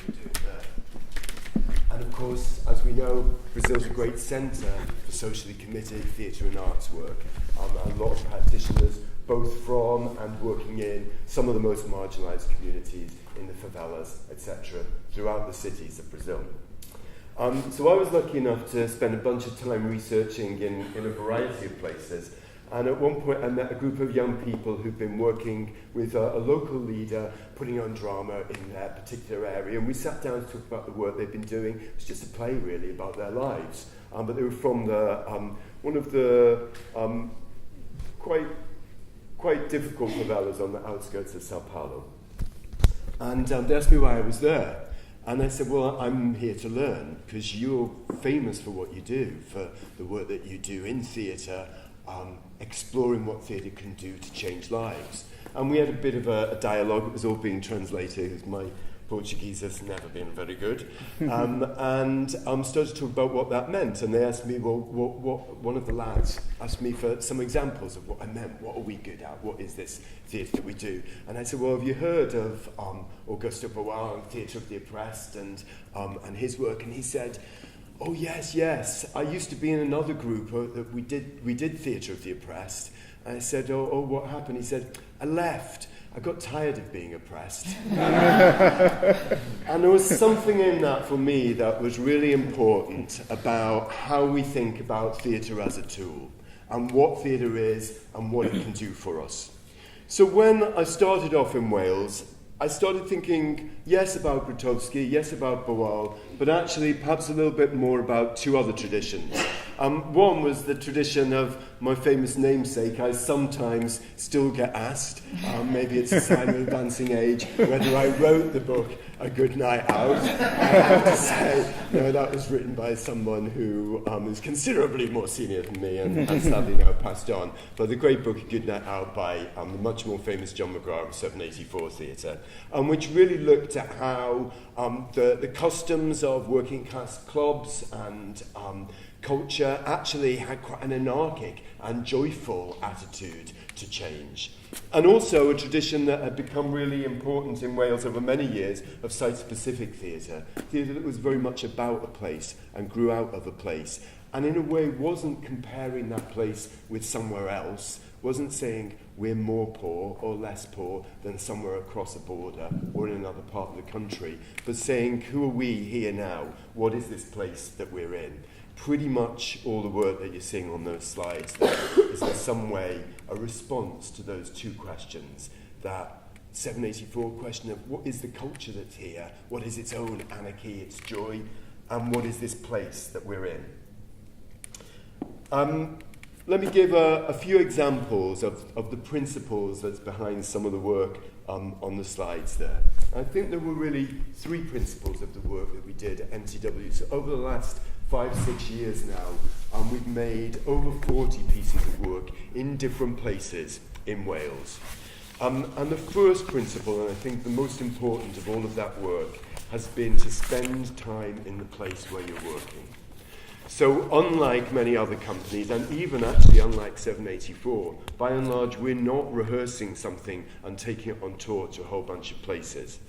were doing there. And of course, as we know, Brazil's a great centre for socially committed theatre and arts work. A lot of practitioners, both from and working in some of the most marginalised communities in the favelas, etc., throughout the cities of Brazil. So I was lucky enough to spend a bunch of time researching in a variety of places. And at one point I met a group of young people who've been working with a local leader putting on drama in their particular area. And we sat down to talk about the work they've been doing. It was just a play really about their lives. But they were from one of the quite difficult favelas on the outskirts of Sao Paulo. And they asked me why I was there. And I said, well, I'm here to learn, because you're famous for what you do, for the work that you do in theatre, exploring what theatre can do to change lives. And we had a bit of a dialogue. It was all being translated, because my Portuguese has never been very good. And started to talk about what that meant. And they asked me, well, one of the lads asked me for some examples of what I meant. What are we good at? What is this theatre that we do? And I said, well, have you heard of Augusto Boal and Theatre of the Oppressed and his work? And he said, oh, yes. I used to be in another group that we did Theatre of the Oppressed. And I said, oh, what happened? He said, I left. I got tired of being oppressed. And there was something in that for me that was really important about how we think about theatre as a tool and what theatre is and what it can do for us. So when I started off in Wales, I started thinking, yes, about Grotowski, yes, about Boal, but actually perhaps a little bit more about two other traditions. One was the tradition of my famous namesake. I sometimes still get asked, maybe it's a sign of advancing age, whether I wrote the book A Good Night Out. I have to say, no, that was written by someone who is considerably more senior than me and sadly now passed on. But the great book A Good Night Out by the much more famous John McGrath of 784 Theatre, which really looked at how the customs of working class clubs and culture actually had quite an anarchic and joyful attitude to change. And also a tradition that had become really important in Wales over many years of site-specific theatre that was very much about a place and grew out of a place, and in a way wasn't comparing that place with somewhere else, wasn't saying we're more poor or less poor than somewhere across a border or in another part of the country, but saying who are we here now, what is this place that we're in. Pretty much all the work that you're seeing on those slides there is in some way a response to those two questions. That 784 question of what is the culture that's here, what is its own anarchy, its joy, and what is this place that we're in. Let me give a few examples of the principles that's behind some of the work on the slides there. I think there were really three principles of the work that we did at NTW. So over the last 5-6 years now, we've made over 40 pieces of work in different places in Wales. And the first principle, and I think the most important of all of that work, has been to spend time in the place where you're working. So unlike many other companies, and even actually unlike 784, by and large we're not rehearsing something and taking it on tour to a whole bunch of places.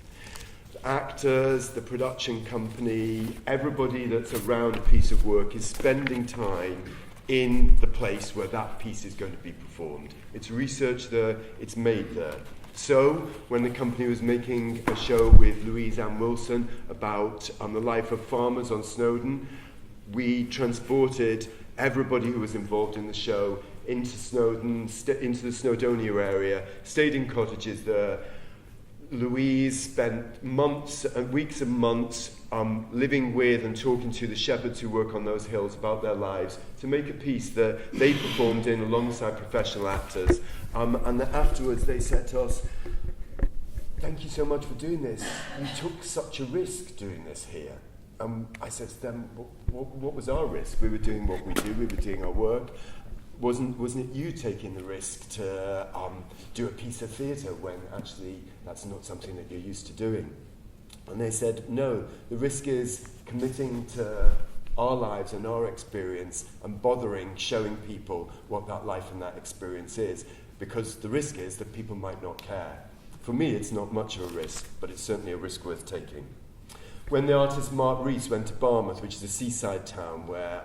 The actors, the production company, everybody that's around a piece of work is spending time in the place where that piece is going to be performed. It's researched there, it's made there. So, when the company was making a show with Louise Ann Wilson about the life of farmers on Snowdon, we transported everybody who was involved in the show into Snowdon, into the Snowdonia area, stayed in cottages there. Louise spent months and weeks and months living with and talking to the shepherds who work on those hills about their lives to make a piece that they performed in alongside professional actors. And that afterwards they said to us, "Thank you so much for doing this. You took such a risk doing this here." I said to them, what was our risk? We were doing what we do, we were doing our work. Wasn't it you taking the risk to do a piece of theatre when actually that's not something that you're used to doing? And they said, no, the risk is committing to our lives and our experience and bothering showing people what that life and that experience is, because the risk is that people might not care. For me, it's not much of a risk, but it's certainly a risk worth taking. When the artist Mark Rees went to Barmouth, which is a seaside town where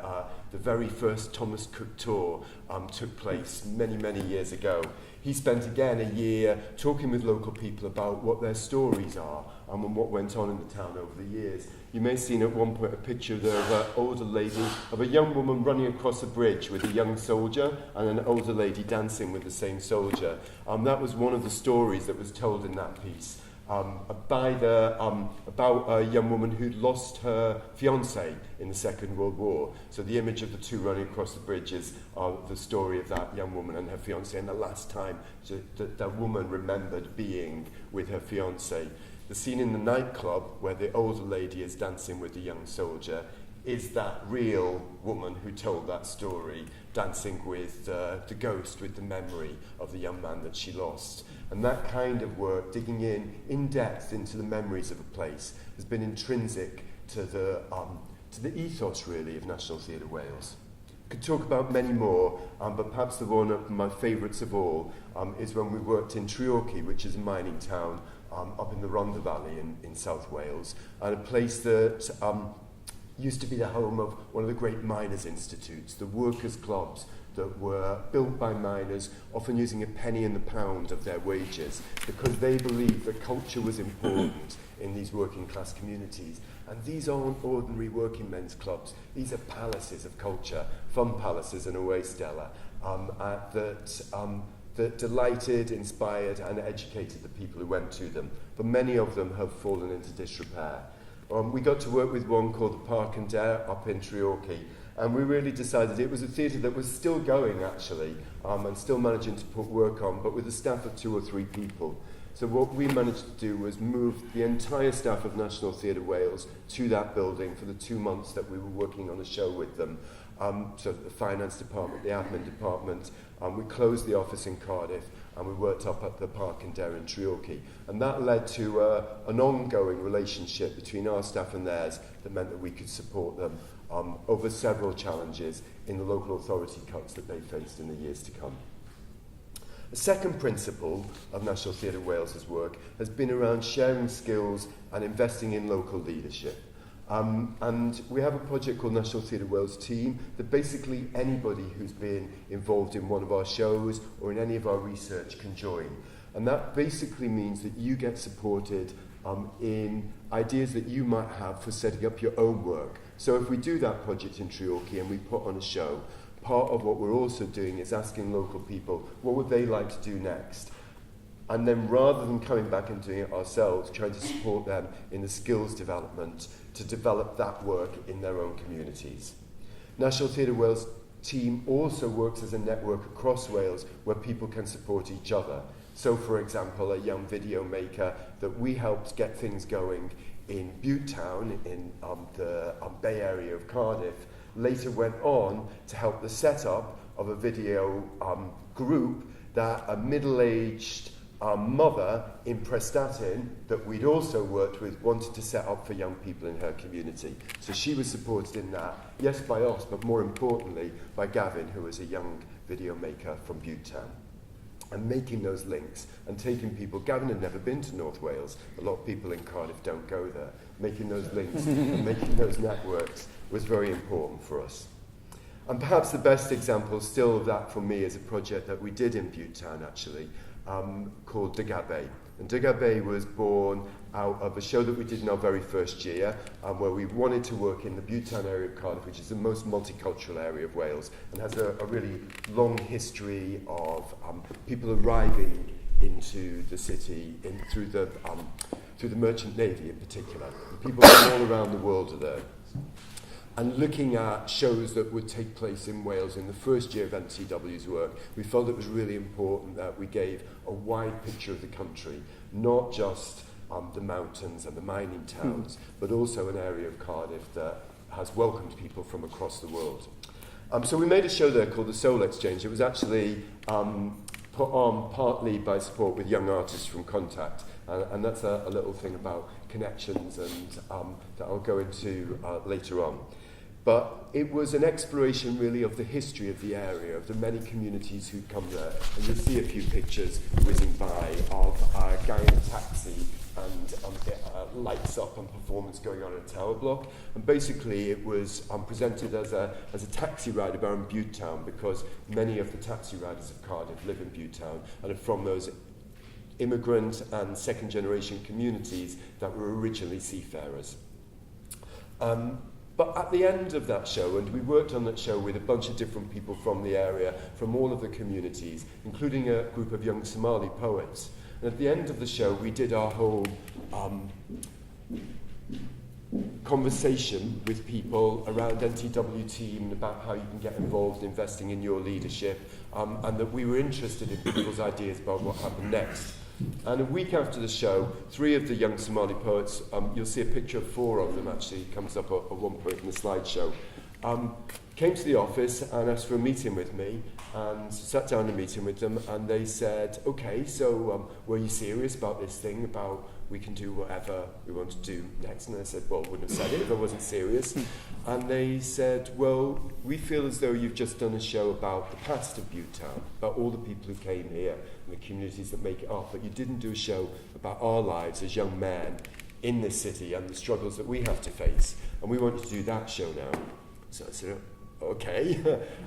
the very first Thomas Cook tour took place many, many years ago, he spent again a year talking with local people about what their stories are and what went on in the town over the years. You may have seen at one point a picture of an older lady, of a young woman running across a bridge with a young soldier and an older lady dancing with the same soldier. That was one of the stories that was told in that piece. About a young woman who'd lost her fiancé in the Second World War. So the image of the two running across the bridge is the story of that young woman and her fiancé, and the last time that woman remembered being with her fiancé. The scene in the nightclub where the older lady is dancing with the young soldier is that real woman who told that story, dancing with the ghost, with the memory of the young man that she lost. And that kind of work, digging in depth into the memories of a place, has been intrinsic to the ethos, really, of National Theatre Wales. Could talk about many more, but perhaps the one of my favourites of all is when we worked in Treorchy, which is a mining town up in the Rhondda Valley in South Wales, and a place that used to be the home of one of the great miners' institutes, the workers' clubs that were built by miners, often using a penny in the pound of their wages, because they believed that culture was important in these working class communities. And these aren't ordinary working men's clubs. These are palaces of culture, fun palaces in a way, Stella, that delighted, inspired and educated the people who went to them. But many of them have fallen into disrepair. We got to work with one called the Park and Dare up in Treorchy, and we really decided it was a theatre that was still going, actually, and still managing to put work on, but with a staff of 2 or 3 people. So what we managed to do was move the entire staff of National Theatre Wales to that building for the 2 months that we were working on a show with them. So the finance department, the admin department, we closed the office in Cardiff, and we worked up at the Park and Dare in Treorchy. And that led to an ongoing relationship between our staff and theirs that meant that we could support them over several challenges in the local authority cuts that they faced in the years to come. The second principle of National Theatre Wales's work has been around sharing skills and investing in local leadership. And we have a project called National Theatre Wales Team that basically anybody who's been involved in one of our shows or in any of our research can join. And that basically means that you get supported in ideas that you might have for setting up your own work. So if we do that project in Treorchy and we put on a show, part of what we're also doing is asking local people what would they like to do next. And then rather than coming back and doing it ourselves, trying to support them in the skills development to develop that work in their own communities. National Theatre Wales Team also works as a network across Wales where people can support each other. So, for example, a young video maker that we helped get things going in Butetown in the Bay area of Cardiff later went on to help the setup of a video group that a middle-aged mother in Prestatyn that we'd also worked with wanted to set up for young people in her community. So she was supported in that, yes, by us, but more importantly, by Gavin, who was a young video maker from Butetown. And making those links and taking people, Gavin had never been to North Wales, a lot of people in Cardiff don't go there, making those links and making those networks was very important for us. And perhaps the best example still of that for me is a project that we did in Butetown actually, called Dagabe. And Dagabe was born out of a show that we did in our very first year, where we wanted to work in the Butetown area of Cardiff, which is the most multicultural area of Wales, and has a really long history of people arriving into the city through the merchant navy in particular. And people from all around the world are there. And looking at shows that would take place in Wales in the first year of NCW's work, we felt it was really important that we gave a wide picture of the country, not just the mountains and the mining towns, but also an area of Cardiff that has welcomed people from across the world. So we made a show there called the Soul Exchange. It was actually put on partly by support with young artists from Contact, and that's a little thing about connections and that I'll go into later on. But it was an exploration really of the history of the area, of the many communities who'd come there. And you'll see a few pictures whizzing by of a guy in a taxi and lights up and performance going on in a tower block. And basically it was presented as a taxi ride around Butetown, because many of the taxi riders of Cardiff live in Butetown and are from those immigrant and second generation communities that were originally seafarers. But at the end of that show, and we worked on that show with a bunch of different people from the area, from all of the communities, including a group of young Somali poets. And at the end of the show, we did our whole conversation with people around NTW team about how you can get involved investing in your leadership, and that we were interested in people's ideas about what happened next. And a week after the show, 3 of the young Somali poets, you'll see a picture of 4 of them actually, comes up at one point in the slideshow, came to the office and asked for a meeting with me, and sat down in a meeting with them, and they said, okay, so were you serious about this thing, about we can do whatever we want to do next? And I said, well, I wouldn't have said it if I wasn't serious. And they said, well, we feel as though you've just done a show about the past of Butetown, about all the people who came here and the communities that make it up, but you didn't do a show about our lives as young men in this city and the struggles that we have to face. And we want you to do that show now. So I said, okay,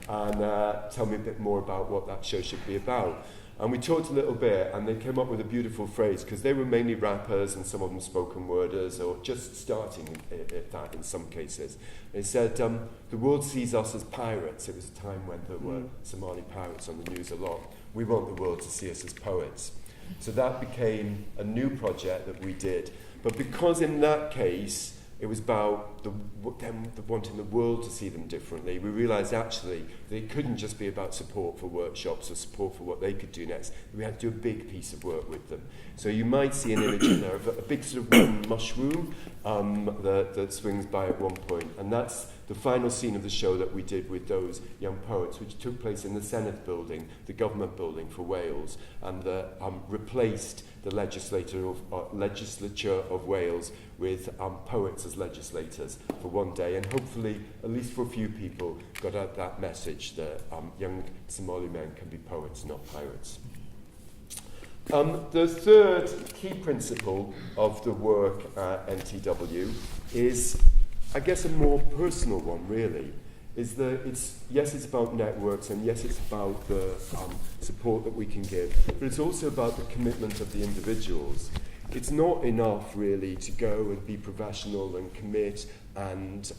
and tell me a bit more about what that show should be about. And we talked a little bit, and they came up with a beautiful phrase, because they were mainly rappers and some of them spoken worders, or just starting at that in some cases. They said, the world sees us as pirates. It was a time when there were Somali pirates on the news a lot. We want the world to see us as poets. So that became a new project that we did. But because in that case, it was about them wanting the world to see them differently, we realised actually that it couldn't just be about support for workshops or support for what they could do next. We had to do a big piece of work with them. So you might see an image in there of a big sort of wooden mushroom that swings by at one point. And that's the final scene of the show that we did with those young poets, which took place in the Senedd building, the government building for Wales, and replaced the legislature of Wales with poets as legislators for one day, and hopefully, at least for a few people, got out that message that young Somali men can be poets, not pirates. The third key principle of the work at NTW is, I guess, a more personal one, really, is that it's about networks, and yes, it's about the support that we can give, but it's also about the commitment of the individuals. It's not enough, really, to go and be professional and commit and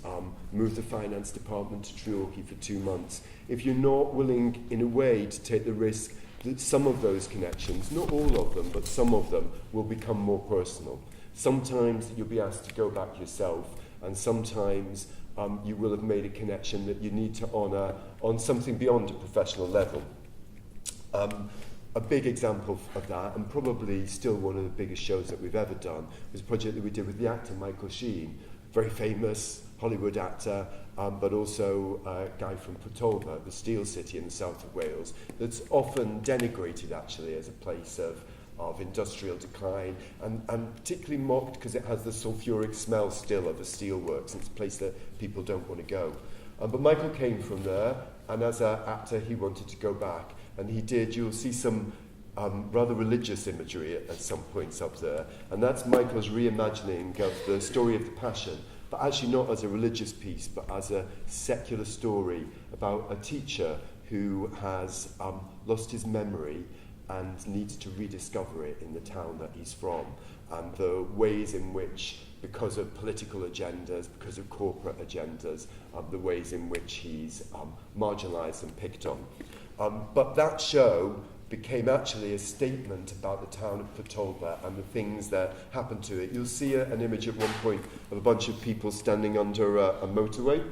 move the finance department to Treorchy for 2 months if you're not willing, in a way, to take the risk that some of those connections, not all of them, but some of them, will become more personal. Sometimes you'll be asked to go back yourself, and sometimes you will have made a connection that you need to honour on something beyond a professional level. A big example of that, and probably still one of the biggest shows that we've ever done, was a project that we did with the actor Michael Sheen, very famous Hollywood actor, but also a guy from Portolba, the steel city in the south of Wales, that's often denigrated actually as a place of industrial decline, and particularly mocked because it has the sulphuric smell still of the steelworks, and it's a place that people don't want to go. But Michael came from there, and as an actor he wanted to go back, and he did. You'll see some rather religious imagery at some points up there, and that's Michael's reimagining of the story of the Passion, but actually not as a religious piece, but as a secular story about a teacher who has lost his memory and needs to rediscover it in the town that he's from, and the ways in which, because of political agendas, because of corporate agendas, the ways in which he's marginalised and picked on. But that show became actually a statement about the town of Portolba and the things that happened to it. You'll see an image at one point of a bunch of people standing under a motorway.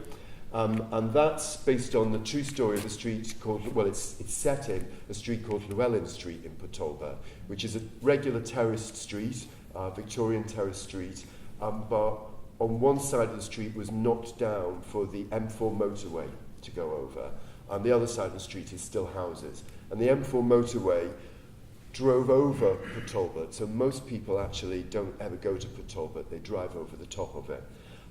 And that's based on the true story of a street called, well, it's set in a street called Llewellyn Street in Portolba, which is a regular terraced street, Victorian terraced street, but on one side of the street was knocked down for the M4 motorway to go over, and the other side of the street is still houses. And the M4 motorway drove over Portolba, so most people actually don't ever go to Portolba, they drive over the top of it.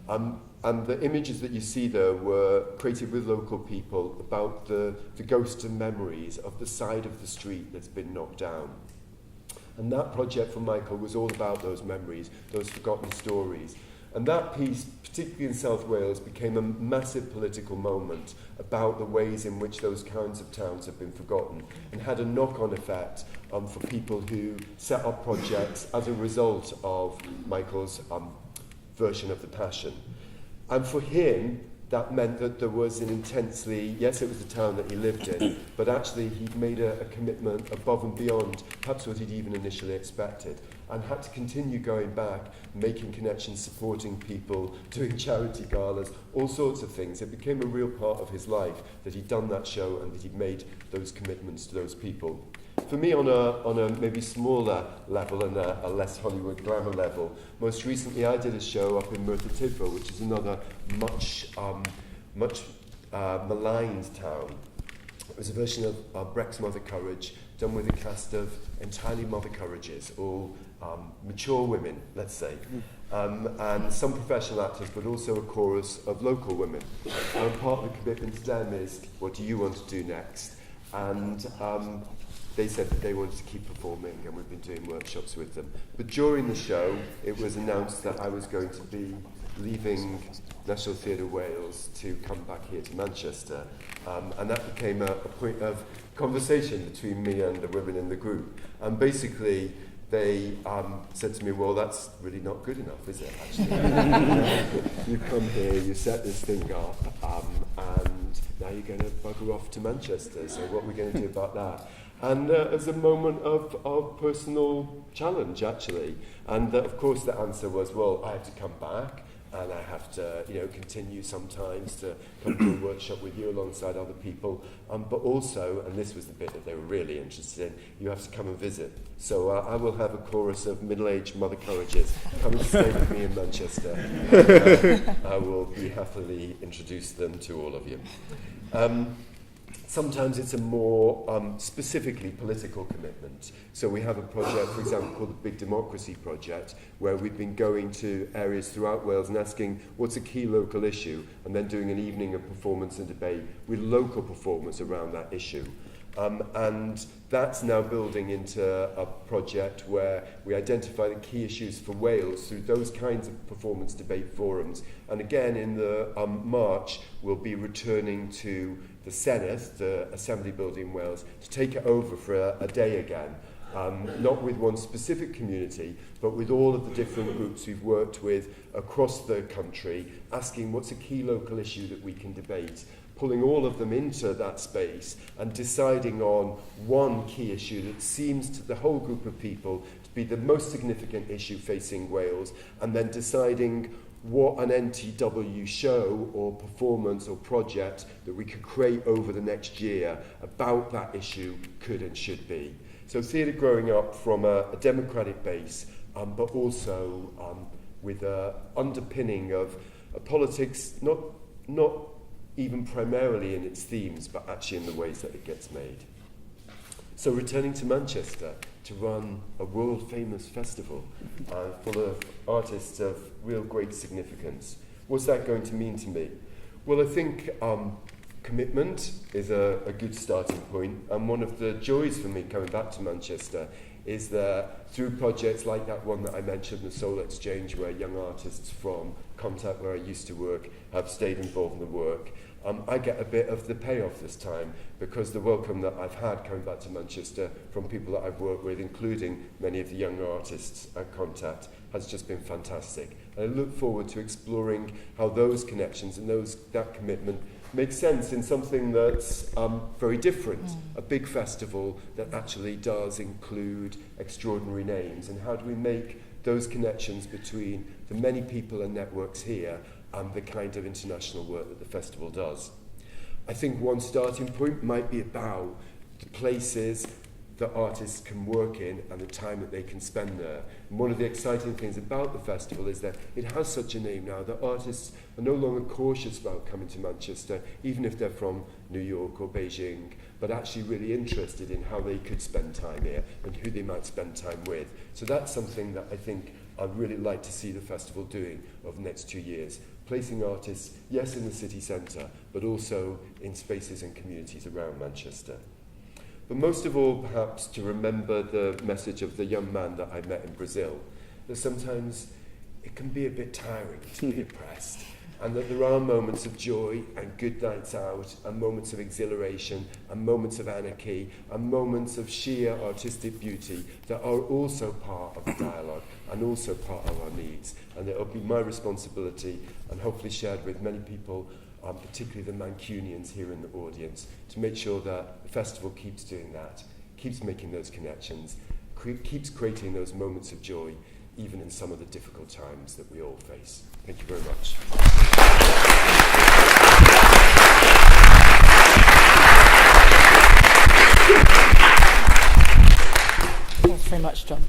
And the images that you see there were created with local people about the ghosts and memories of the side of the street that's been knocked down. And that project for Michael was all about those memories, those forgotten stories. And that piece, particularly in South Wales, became a massive political moment about the ways in which those kinds of towns have been forgotten, and had a knock-on effect for people who set up projects as a result of Michael's version of the Passion. And for him, that meant that there was an intensely, yes, it was the town that he lived in, but actually he'd made a commitment above and beyond perhaps what he'd even initially expected, and had to continue going back, making connections, supporting people, doing charity galas, all sorts of things. It became a real part of his life that he'd done that show and that he'd made those commitments to those people. For me, on a maybe smaller level and a less Hollywood glamour level, most recently I did a show up in Merthyr Tydfil, which is another much maligned town. It was a version of Brecht's Mother Courage, done with a cast of entirely Mother Courages, all mature women, let's say, and some professional actors, but also a chorus of local women. And part of the commitment to them is, what do you want to do next? And they said that they wanted to keep performing, and we've been doing workshops with them. But during the show, it was announced that I was going to be leaving National Theatre Wales to come back here to Manchester. And that became a point of conversation between me and the women in the group. And basically, they said to me, well, that's really not good enough, is it, actually? You come here, you set this thing up, and now you're going to bugger off to Manchester, so what are we going to do about that? And as a moment of personal challenge, actually. And of course the answer was, well, I have to come back, and I have to, continue sometimes to come to a workshop with you alongside other people. But also, and this was the bit that they were really interested in, you have to come and visit. So I will have a chorus of middle-aged Mother Courages come and stay with me in Manchester. I will be happily introduce them to all of you. Sometimes it's a more specifically political commitment. So we have a project, for example, called the Big Democracy Project, where we've been going to areas throughout Wales and asking what's a key local issue, and then doing an evening of performance and debate with local performers around that issue. And that's now building into a project where we identify the key issues for Wales through those kinds of performance debate forums. And again, in the March, we'll be returning to the Senedd, the Assembly building in Wales, to take it over for a day again. Not with one specific community, but with all of the different groups we've worked with across the country, asking what's a key local issue that we can debate, pulling all of them into that space and deciding on one key issue that seems to the whole group of people to be the most significant issue facing Wales, and then deciding what an NTW show or performance or project that we could create over the next year about that issue could and should be. So theatre growing up from a democratic base, but also with an underpinning of politics, not even primarily in its themes, but actually in the ways that it gets made. So returning to Manchester to run a world-famous festival full of artists of real great significance. What's that going to mean to me? Well, I think commitment is a good starting point, and one of the joys for me coming back to Manchester is that through projects like that one that I mentioned, the Soul Exchange, where young artists from Contact, where I used to work, have stayed involved in the work, I get a bit of the payoff this time, because the welcome that I've had coming back to Manchester from people that I've worked with, including many of the younger artists at Contact, has just been fantastic. And I look forward to exploring how those connections and that commitment make sense in something that's very different, a big festival that actually does include extraordinary names. And how do we make those connections between the many people and networks here and the kind of international work that the festival does? I think one starting point might be about the places that artists can work in and the time that they can spend there. And one of the exciting things about the festival is that it has such a name now that artists are no longer cautious about coming to Manchester, even if they're from New York or Beijing, but actually really interested in how they could spend time here and who they might spend time with. So that's something that I think I'd really like to see the festival doing over the next 2 years, placing artists, yes, in the city centre, but also in spaces and communities around Manchester. but most of all, perhaps, to remember the message of the young man that I met in Brazil, that sometimes it can be a bit tiring to be oppressed, and that there are moments of joy and good nights out, and moments of exhilaration, and moments of anarchy, and moments of sheer artistic beauty that are also part of the dialogue and also part of our needs. And it will be my responsibility, and hopefully shared with many people, particularly the Mancunians here in the audience, to make sure that the festival keeps doing that, keeps making those connections, keeps creating those moments of joy, even in some of the difficult times that we all face. Thank you very much. Thanks very much, John.